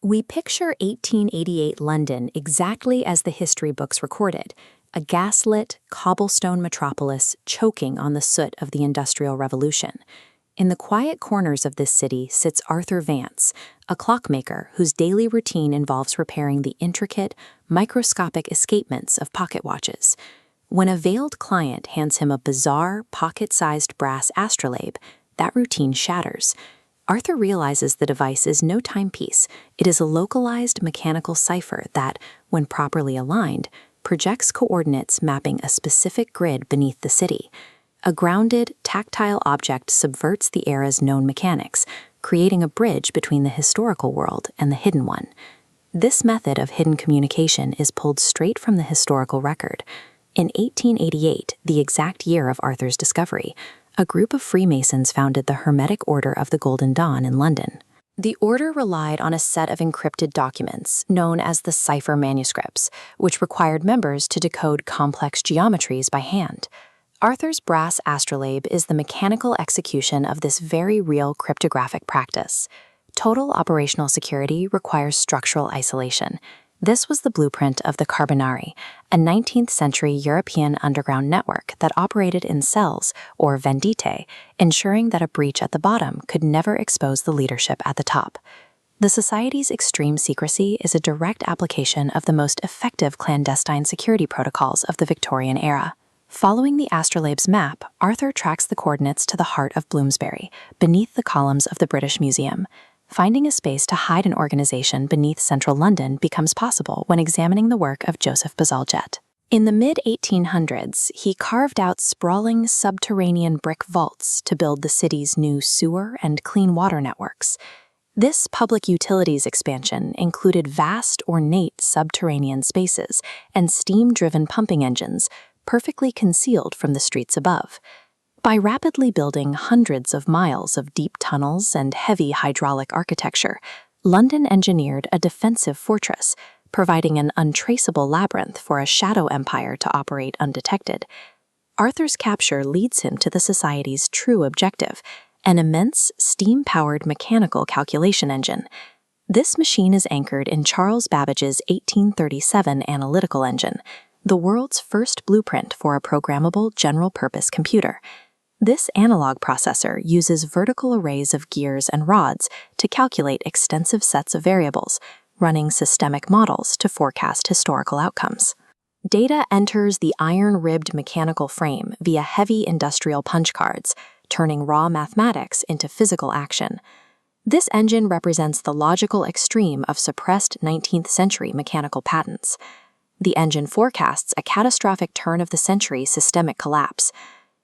We picture 1888 London exactly as the history books recorded, a gaslit, cobblestone metropolis choking on the soot of the Industrial Revolution. In the quiet corners of this city sits Arthur Vance, a clockmaker whose daily routine involves repairing the intricate, microscopic escapements of pocket watches. When a veiled client hands him a bizarre, pocket-sized brass astrolabe, that routine shatters. Arthur realizes the device is no timepiece. It is a localized mechanical cipher that, when properly aligned, projects coordinates mapping a specific grid beneath the city. A grounded, tactile object subverts the era's known mechanics, creating a bridge between the historical world and the hidden one. This method of hidden communication is pulled straight from the historical record. In 1888, the exact year of Arthur's discovery, a group of Freemasons founded the Hermetic Order of the Golden Dawn in London. The order relied on a set of encrypted documents, known as the cipher manuscripts, which required members to decode complex geometries by hand. Arthur's brass astrolabe is the mechanical execution of this very real cryptographic practice. Total operational security requires structural isolation. This was the blueprint of the Carbonari, a 19th-century European underground network that operated in cells, or vendite, ensuring that a breach at the bottom could never expose the leadership at the top. The society's extreme secrecy is a direct application of the most effective clandestine security protocols of the Victorian era. Following the astrolabe's map, Arthur tracks the coordinates to the heart of Bloomsbury, beneath the columns of the British Museum. Finding a space to hide an organization beneath central London becomes possible when examining the work of Joseph Bazalgette. In the mid-1800s, he carved out sprawling subterranean brick vaults to build the city's new sewer and clean water networks. This public utilities expansion included vast, ornate subterranean spaces and steam-driven pumping engines, perfectly concealed from the streets above. By rapidly building hundreds of miles of deep tunnels and heavy hydraulic architecture, London engineered a defensive fortress, providing an untraceable labyrinth for a shadow empire to operate undetected. Arthur's capture leads him to the society's true objective, an immense steam-powered mechanical calculation engine. This machine is anchored in Charles Babbage's 1837 analytical engine, the world's first blueprint for a programmable general-purpose computer. This analog processor uses vertical arrays of gears and rods to calculate extensive sets of variables, running systemic models to forecast historical outcomes. Data enters the iron-ribbed mechanical frame via heavy industrial punch cards, turning raw mathematics into physical action. This engine represents the logical extreme of suppressed 19th-century mechanical patents. The engine forecasts a catastrophic turn-of-the-century systemic collapse.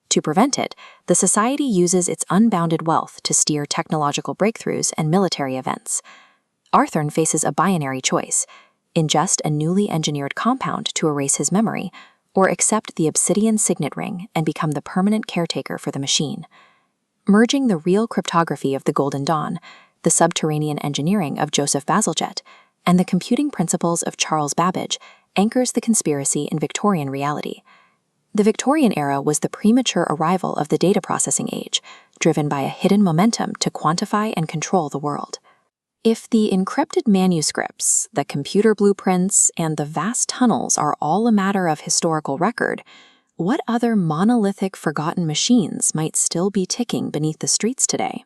To prevent it, the society uses its unbounded wealth to steer technological breakthroughs and military events. Arthur faces a binary choice: ingest a newly engineered compound to erase his memory, or accept the obsidian signet ring and become the permanent caretaker for the machine. Merging the real cryptography of the Golden Dawn, the subterranean engineering of Joseph Bazalgette, and the computing principles of Charles Babbage anchors the conspiracy in Victorian reality. The Victorian era was the premature arrival of the data processing age, driven by a hidden momentum to quantify and control the world. If the encrypted manuscripts, the computer blueprints, and the vast tunnels are all a matter of historical record, what other monolithic forgotten machines might still be ticking beneath the streets today?